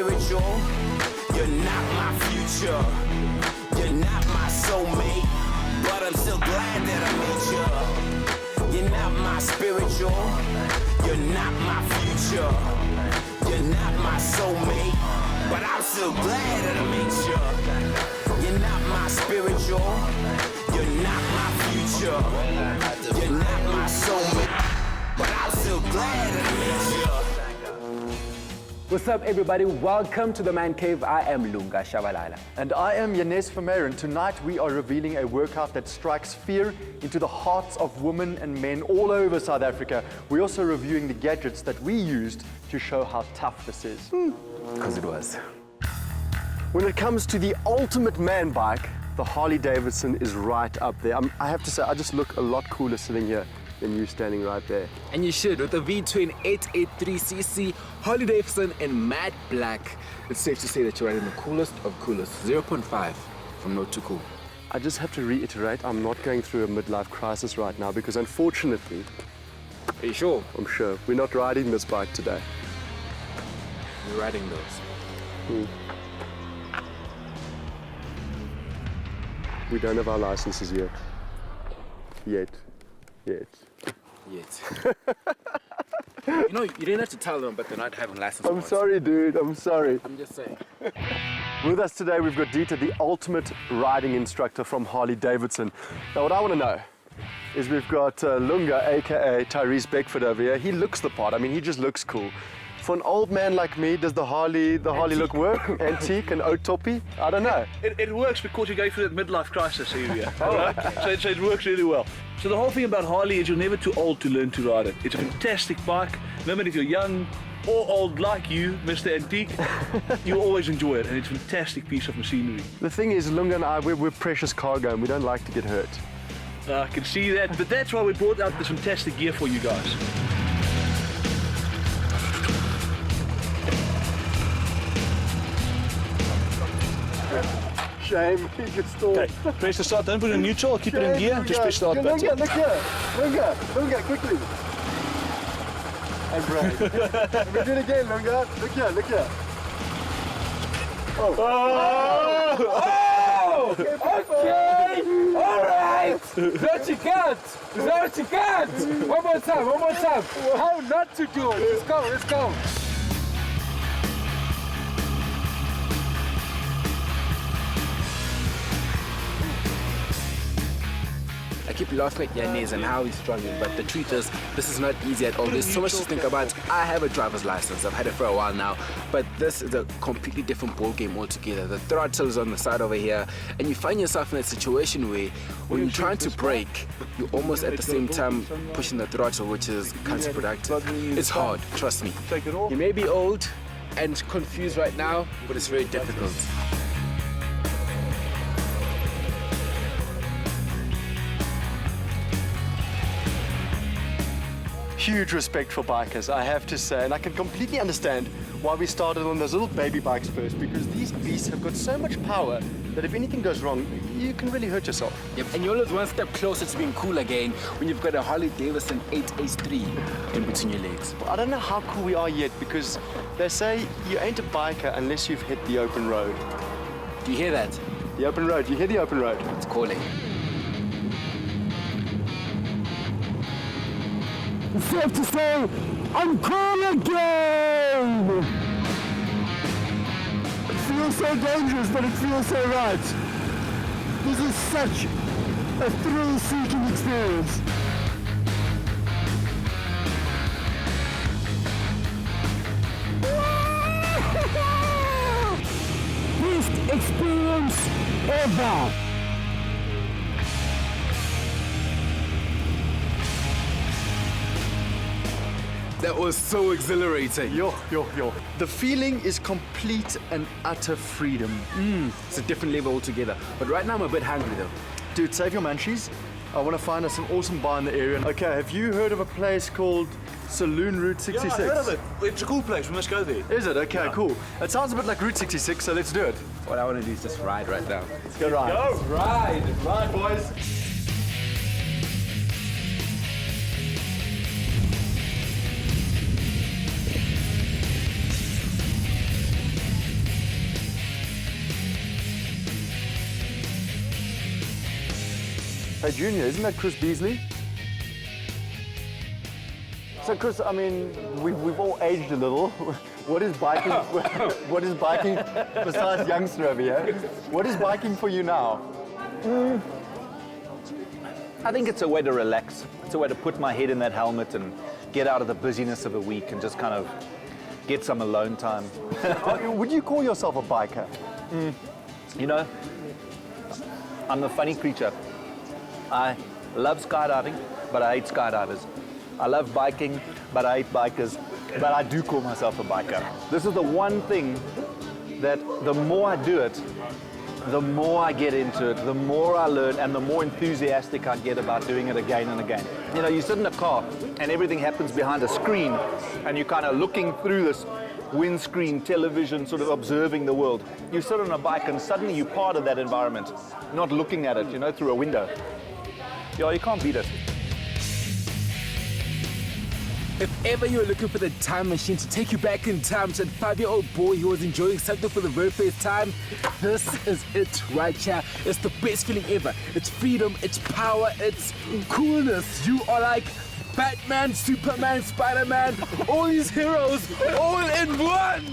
spiritual. You're not my future. You're not my soulmate. But I'm still glad that I met you. You're not my spiritual. You're not my future. You're not my soulmate. But I'm still glad that I met you. You're not my spiritual. You're not my future. You're not my soulmate. But I'm still glad that I met you. What's up, everybody? Welcome to the Man Cave. I am Lunga Shabalala. And I am Janez Vermeiren. Tonight we are revealing a workout that strikes fear into the hearts of women and men all over South Africa. We're also reviewing the gadgets that we used to show how tough this is. Because it was. When it comes to the ultimate man bike, the Harley-Davidson is right up there. I have to say, I just look a lot cooler sitting here than you standing right there. And you should, with the V-twin 883cc Harley-Davidson in matte black. It's safe to say that you're riding the coolest of coolest. 0.5 from not too cool. I just have to reiterate, I'm not going through a midlife crisis right now because unfortunately, Are you sure? I'm sure, we're not riding this bike today. You're riding those. We don't have our licenses yet. Yet. You know, you didn't have to tell them, but they're not having license I'm points. sorry, dude, I'm sorry. I'm just saying. With us today, we've got Dieter, the ultimate riding instructor from Harley-Davidson. Now, what I want to know is we've got Lunga, aka Tyrese Beckford over here. He looks the part. I mean, he just looks cool. For an old man like me, does the Harley look work? Antique and oat toppy? I don't know. It works because you're going through that midlife crisis area. Right? So it works really well. So the whole thing about Harley is you're never too old to learn to ride it. It's a fantastic bike. No matter if you're young or old like you, Mr. Antique, you'll always enjoy it, and it's a fantastic piece of machinery. The thing is, Lunga and I, we're precious cargo and we don't like to get hurt. I can see that, but that's why we brought out this fantastic gear for you guys. Shame, he gets stalled. Okay, press the start, don't put it in neutral, keep it in gear, just press start button. Lunga, look here. Lunga, quickly. And brake. Let me do it again, Lunga. Look here. Oh! Okay! Alright! That you can't! One more time! How not to do it? Let's go. I keep laughing at Janez and how he's struggling, but the truth is, this is not easy at all. There's so much to think about. I have a driver's license, I've had it for a while now, but this is a completely different ball game altogether. The throttle is on the side over here, and you find yourself in a situation where when you're trying to brake, you're almost at the same time pushing the throttle, which is counterproductive. It's hard, trust me. You may be old and confused right now, but it's very difficult. Huge respect for bikers, I have to say, and I can completely understand why we started on those little baby bikes first, because these beasts have got so much power that if anything goes wrong, you can really hurt yourself. Yep, and you're always one step closer to being cool again when you've got a Harley-Davidson 883 in between your legs. I don't know how cool we are yet, because they say you ain't a biker unless you've hit the open road. Do you hear that? The open road, you hear the open road? It's calling. It's safe to say, I'm cool again! It feels so dangerous, but it feels so right. This is such a thrill-seeking experience. Best experience ever! That was so exhilarating. Yo. The feeling is complete and utter freedom. It's a different level altogether. But right now I'm a bit hungry though. Dude, save your munchies. I want to find us an awesome bar in the area. Okay, have you heard of a place called Saloon Route 66? Yeah, I heard of it. It's a cool place, we must go there. Is it? Okay, cool. It sounds a bit like Route 66, so let's do it. What I want to do is just ride right now. Let's go ride. Go! Ride! Ride, boys. Hey, Junior, isn't that Chris Beasley? So, Chris, I mean, we've all aged a little. What is biking? What is biking besides youngster over here? What is biking for you now? I think it's a way to relax. It's a way to put my head in that helmet and get out of the busyness of a week and just kind of get some alone time. Would you call yourself a biker? You know, I'm a funny creature. I love skydiving, but I hate skydivers. I love biking, but I hate bikers. But I do call myself a biker. This is the one thing that the more I do it, the more I get into it, the more I learn, and the more enthusiastic I get about doing it again and again. You know, you sit in a car and everything happens behind a screen, and you're kind of looking through this windscreen television, sort of observing the world. You sit on a bike and suddenly you're part of that environment, not looking at it, you know, through a window. Yeah, you can't beat it. If ever you're looking for the time machine to take you back in time to that 5-year-old boy who was enjoying something for the very first time, this is it right here. It's the best feeling ever. It's freedom, it's power, it's coolness. You are like Batman, Superman, Spider-Man, all these heroes, all in one.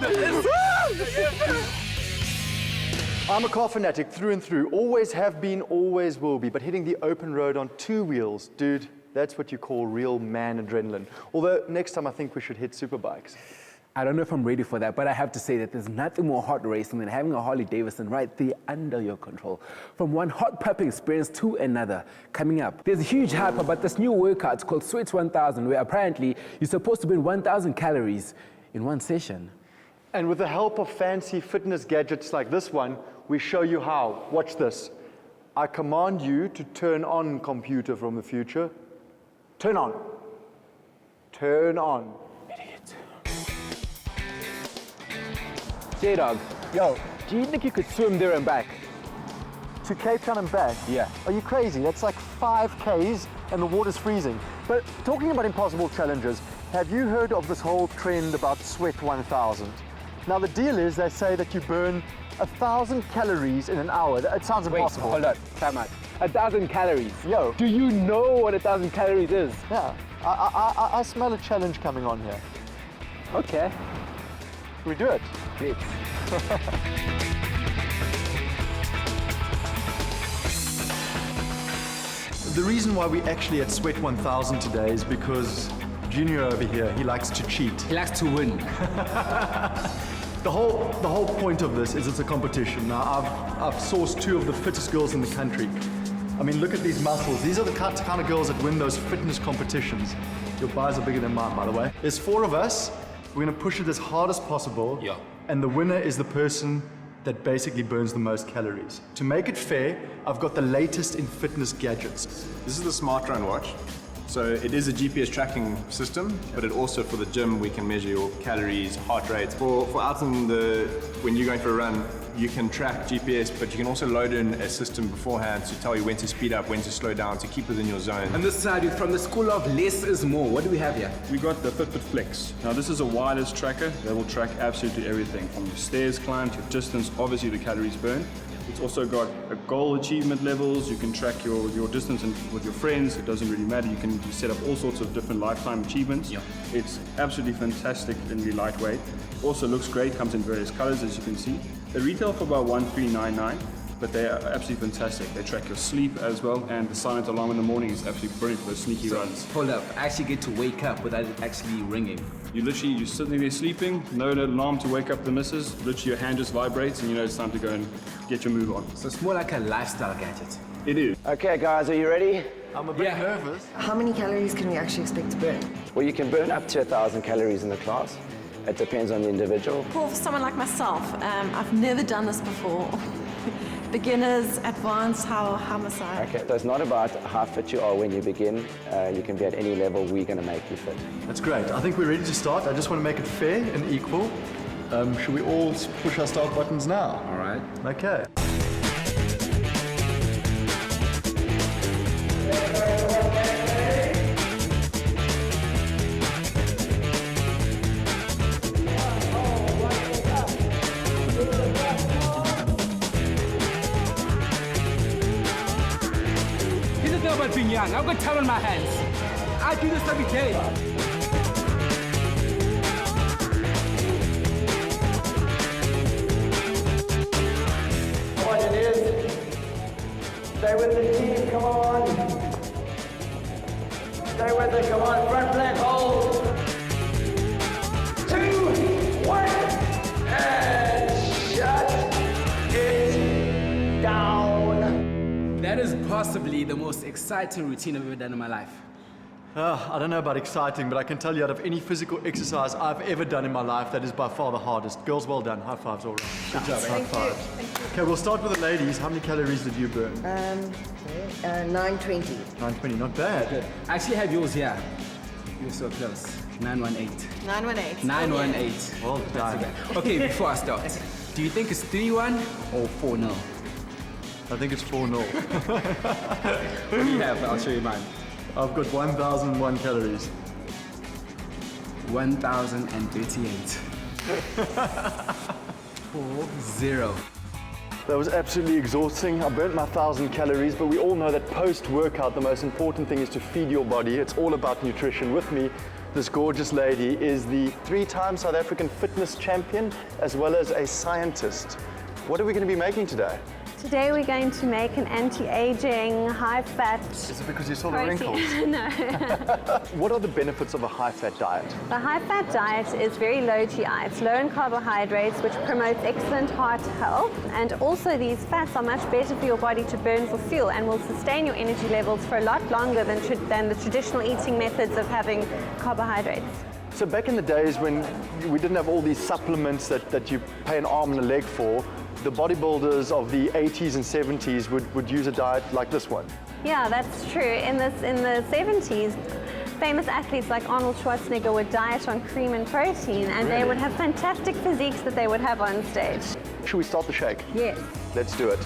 I'm a car fanatic through and through. Always have been, always will be. But hitting the open road on 2 wheels, dude, that's what you call real man adrenaline. Although next time I think we should hit superbikes. I don't know if I'm ready for that, but I have to say that there's nothing more hot racing than having a Harley-Davidson right there under your control. From one hot pupping experience to another. Coming up, there's a huge hype about this new workout called Sweat 1000, where apparently you're supposed to burn 1,000 calories in one session. And with the help of fancy fitness gadgets like this one, we show you how. Watch this. I command you to turn on, computer from the future. Turn on. Turn on. Idiot. J-Dog, Yo, do you think you could swim there and back? to Cape Town and back? Yeah. Are you crazy? That's like 5 Ks and the water's freezing. But talking about impossible challenges, have you heard of this whole trend about Sweat 1000? Now the deal is they say that you burn 1,000 calories in an hour. It sounds impossible. Wait, hold on, time out. 1,000 calories. Yo. Do you know what 1,000 calories is? Yeah, I smell a challenge coming on here. Okay. We do it. Great. The reason why we actually at Sweat 1000 today is because Junior over here, he likes to cheat. He likes to win. The whole point of this is it's a competition. Now, I've sourced 2 of the fittest girls in the country. I mean, look at these muscles. These are the kind of girls that win those fitness competitions. Your thighs are bigger than mine, by the way. There's 4 of us. We're gonna push it as hard as possible. Yeah. And the winner is the person that basically burns the most calories. To make it fair, I've got the latest in fitness gadgets. This is the Smart Run watch. So it is a GPS tracking system, but it also for the gym we can measure your calories, heart rate. For out in when you're going for a run, you can track GPS, but you can also load in a system beforehand to tell you when to speed up, when to slow down, to keep within your zone. And this side is from the school of less is more. What do we have here? We got the Fitbit Flex. Now this is a wireless tracker that will track absolutely everything from your stairs climbed, your distance, obviously the calories burned. It's also got a goal achievement levels. You can track your distance with your friends. It doesn't really matter. You can set up all sorts of different lifetime achievements. Yeah. It's absolutely fantastic and really lightweight. Also looks great, comes in various colors as you can see. They retail for about $1,399, but they are absolutely fantastic. They track your sleep as well, and the silent alarm in the morning is absolutely brilliant for those sneaky runs. Hold up, I actually get to wake up without it actually ringing. You're sitting there sleeping, no alarm to wake up the missus, literally your hand just vibrates and you know it's time to go and get your move on. So it's more like a lifestyle gadget. It is. Okay, guys, are you ready? I'm a bit nervous. How many calories can we actually expect to burn? Well, you can burn up to 1,000 calories in the class. It depends on the individual. For someone like myself, I've never done this before. Beginners, advanced, how must I? Okay, so it's not about how fit you are when you begin. You can be at any level. We're going to make you fit. That's great. I think we're ready to start. I just want to make it fair and equal. Should we all push our start buttons now? All right. Okay. about being young. I've got time on my hands. I do this every day. Come on, Janez. Stay with the team, come on. Stay with it, come on. Front plank, hold. 2, 1, and shut it down. That is possibly the most exciting routine I've ever done in my life. I don't know about exciting, but I can tell you out of any physical exercise I've ever done in my life, that is by far the hardest. Girls, well done. High fives all around. Good job. High fives. Okay, we'll start with the ladies. How many calories did you burn? 920. 920, not bad. I actually have yours here. You're so close. 918. 918. 918. Well done. Okay, before I start, do you think it's 3-1 or 4-0? I think it's 4-0. What do you have? I'll show you mine. I've got 1,001 calories. 1,038. 4-0. That was absolutely exhausting. I burnt my 1,000 calories, but we all know that post-workout, the most important thing is to feed your body. It's all about nutrition. With me, this gorgeous lady is the 3-time South African fitness champion, as well as a scientist. What are we going to be making today? Today we're going to make an anti-aging, high-fat... Is it because you saw the protein. wrinkles? No. What are the benefits of a high-fat diet? The high-fat diet is very low GI. It's low in carbohydrates, which promotes excellent heart health. And also these fats are much better for your body to burn for fuel and will sustain your energy levels for a lot longer than the traditional eating methods of having carbohydrates. So back in the days when we didn't have all these supplements that you pay an arm and a leg for, the bodybuilders of the 80s and 70s would use a diet like this one. Yeah, that's true. In the 70s, famous athletes like Arnold Schwarzenegger would diet on cream and protein, and they would have fantastic physiques that they would have on stage. Should we start the shake? Yes. Let's do it.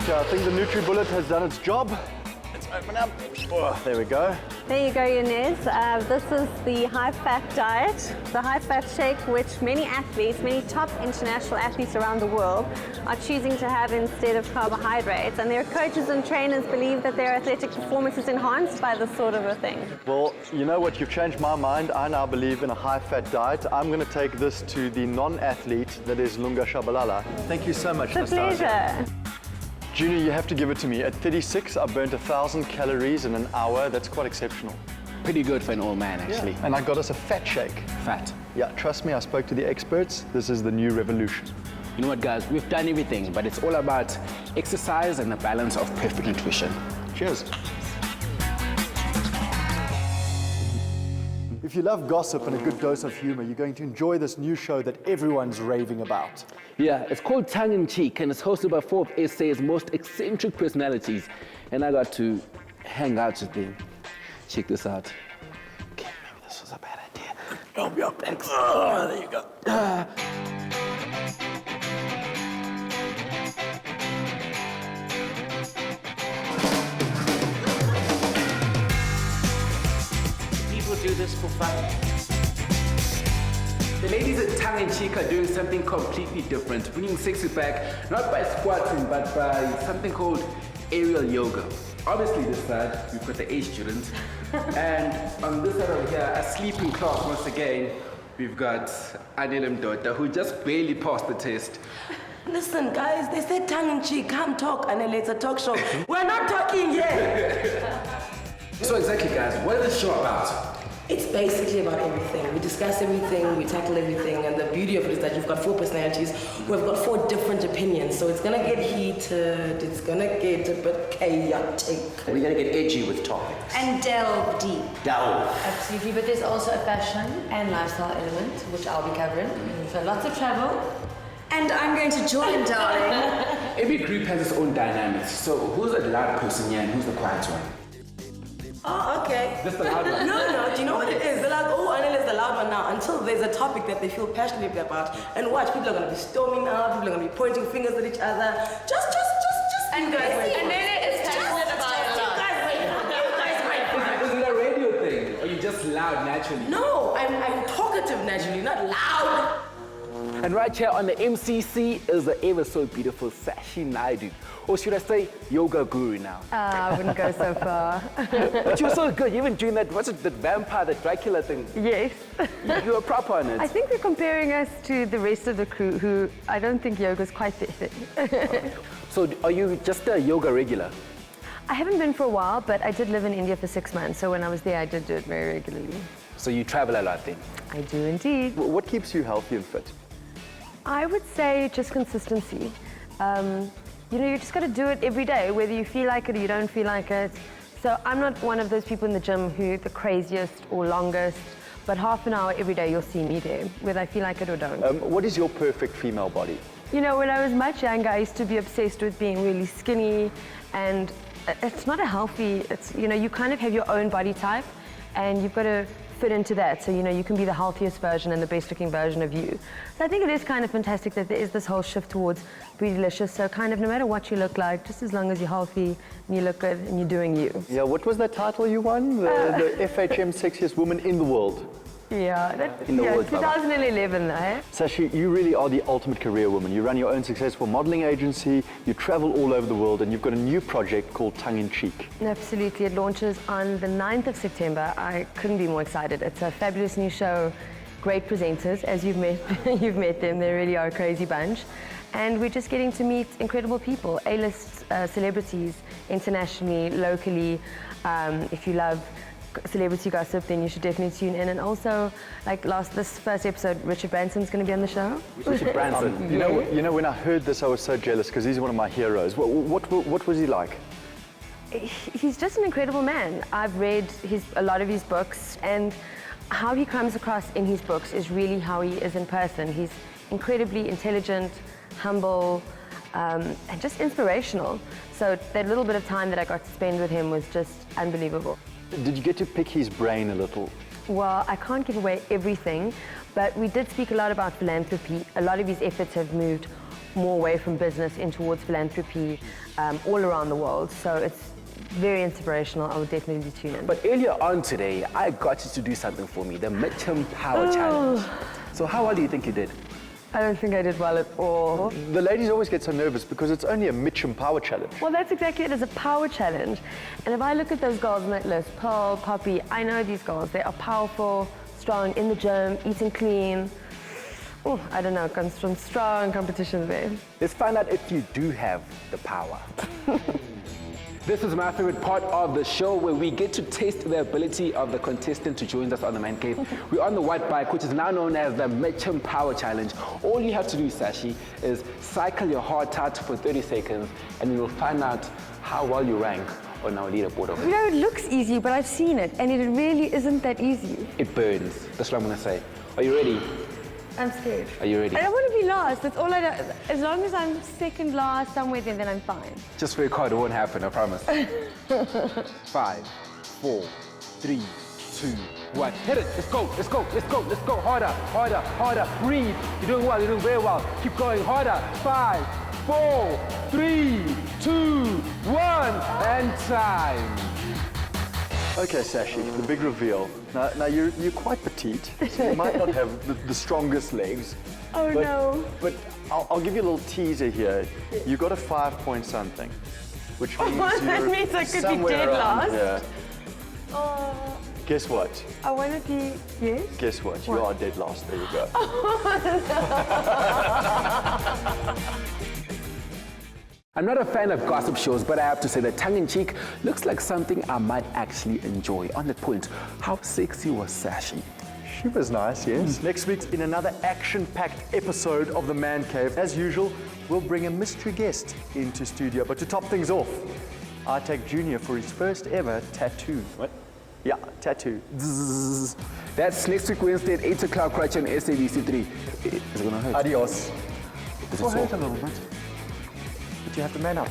Okay, I think the NutriBullet has done its job. Let's open up. Oh, there we go. There you go, Janez. This is the high-fat diet, the high-fat shake, which many athletes, many top international athletes around the world are choosing to have instead of carbohydrates. And their coaches and trainers believe that their athletic performance is enhanced by this sort of a thing. Well, you know what? You've changed my mind. I now believe in a high-fat diet. I'm going to take this to the non-athlete, that is Lunga Shabalala. Thank you so much, It's a pleasure. Junior, you have to give it to me. At 36, I burnt 1,000 calories in an hour. That's quite exceptional. Pretty good for an old man, actually. Yeah. And I got us a fat shake. Fat. Yeah, trust me, I spoke to the experts. This is the new revolution. You know what, guys? We've done everything, but it's all about exercise and the balance of perfect nutrition. Cheers. If you love gossip and a good dose of humor, you're going to enjoy this new show that everyone's raving about. Yeah, it's called Tongue in Cheek, and it's hosted by 4 of SA's most eccentric personalities. And I got to hang out with them. Check this out. Okay, maybe this was a bad idea. Oh, there you go. People do this for fun. The ladies at Tongue in Cheek are doing something completely different, bringing sexy back, not by squatting, but by something called aerial yoga. Obviously this side, we've got the A students, and on this side over here, asleep in class once again, we've got Anele Mdoda, who just barely passed the test. Listen, guys, they said tongue in cheek, come talk, Anele, it's a talk show. We're not talking yet. So exactly, guys, what is this show about? It's basically about everything. We discuss everything, we tackle everything, and the beauty of it is that you've got 4 personalities. We've got 4 different opinions, so it's gonna get heated, it's gonna get a bit chaotic. We're gonna get edgy with topics. And delve deep. Delve. Absolutely, but there's also a fashion and lifestyle element, which I'll be covering. So lots of travel. And I'm going to join, darling. Every group has its own dynamics, so who's the loud person here and who's the quiet one? Oh, okay. That's the loud one. No, do you know what it is? They're like, oh, Anele is the loud one now, until there's a topic that they feel passionately about. And watch, people are going to be storming out, people are going to be pointing fingers at each other. Just. And guys, Anele is passionate about it. You guys wait. Is it a radio thing? Or you just loud naturally? No, I'm talkative naturally, not loud. And right here on the MCC is the ever so beautiful Shashi Naidoo. Or should I say, yoga guru now? I wouldn't go so far. But you were so good. You even doing that, what's it, that vampire, that Dracula thing? Yes. You were proper on it. I think they're comparing us to the rest of the crew who I don't think yoga's quite their thing. So are you just a yoga regular? I haven't been for a while, but I did live in India for 6 months. So when I was there, I did do it very regularly. So you travel a lot then? I do indeed. What keeps you healthy and fit? I would say just consistency. You know, you just got to do it every day, whether you feel like it or you don't feel like it. So I'm not one of those people in the gym who the craziest or longest, but half an hour every day you'll see me there, whether I feel like it or don't. What is your perfect female body? You know, when I was much younger, I used to be obsessed with being really skinny, and it's not a healthy, it's, you know, you kind of have your own body type, and you've got to fit into that. So, you know, you can be the healthiest version and the best looking version of you. So I think it is kind of fantastic that there is this whole shift towards be delicious. So kind of no matter what you look like, just as long as you're healthy and you look good and you're doing you. Yeah, what was that title you won? The FHM Sexiest Woman in the World. Yeah, In the world, 2011 though. Eh? Sashi, you really are the ultimate career woman. You run your own successful modeling agency, you travel all over the world, and you've got a new project called Tongue in Cheek. Absolutely, it launches on the 9th of September. I couldn't be more excited. It's a fabulous new show, great presenters, as you've met, you've met them, they really are a crazy bunch. And we're just getting to meet incredible people, A-list celebrities, internationally, locally. If you love celebrity gossip, then you should definitely tune in. And also, like this first episode, Richard Branson's going to be on the show. Richard Branson. You know, when I heard this, I was so jealous because he's one of my heroes. What was he like? He's just an incredible man. I've read a lot of his books, and how he comes across in his books is really how he is in person. He's incredibly intelligent, humble, and just inspirational. So that little bit of time that I got to spend with him was just unbelievable. Did you get to pick his brain a little? Well, I can't give away everything, but we did speak a lot about philanthropy. A lot of his efforts have moved more away from business in towards philanthropy all around the world. So it's very inspirational. I would definitely tune in. But earlier on today, I got you to do something for me, the Midterm Power Challenge. So how well do you think you did? I don't think I did well at all. The ladies always get so nervous because it's only a Mitchum Power Challenge. Well, that's exactly it. It's a power challenge. And if I look at those girls on that list, Pearl, Poppy, I know these girls. They are powerful, strong, in the gym, eating clean. Oh, I don't know, comes from strong competition there. Let's find out if you do have the power. This is my favorite part of the show, where we get to test the ability of the contestant to join us on the Man Cave. We're on the white bike, which is now known as the Midterm Power Challenge. All you have to do, Shashi, is cycle your heart out for 30 seconds, and we will find out how well you rank on our leaderboard over You there. know, it looks easy, but I've seen it, and it really isn't that easy. It burns. That's what I'm going to say. Are you ready? I'm scared. Are you ready? I don't want to be last. That's all I do. As long as I'm second last somewhere, then I'm fine. Just work hard. It won't happen, I promise. 5, 4, 3, 2, 1. Hit it. Let's go. Let's go. Let's go. Let's go. Harder. Harder. Harder. Breathe. You're doing well. You're doing very well. Keep going. Harder. 5, 4, 3, 2, 1. And time. Okay, Shashi, the big reveal. Now you're quite petite, so you might not have the strongest legs. Oh, no. But I'll give you a little teaser here. You got a 5-point something, which means that you're means I could be somewhere dead around last. here. Oh, Guess what? I want to be, yes? Guess what? You are dead last. There you go. I'm not a fan of gossip shows, but I have to say that Tongue in Cheek looks like something I might actually enjoy. On that point, how sexy was Shashi? She was nice, yes. Next week, in another action-packed episode of The Man Cave, as usual, we'll bring a mystery guest into studio. But to top things off, I take Junior for his first ever tattoo. What? Yeah, tattoo. Zzz. That's next week Wednesday at 8 o'clock right on SABC3. Is it gonna hurt? Adios. Is It will it hurt so? a little bit. But you have to man up.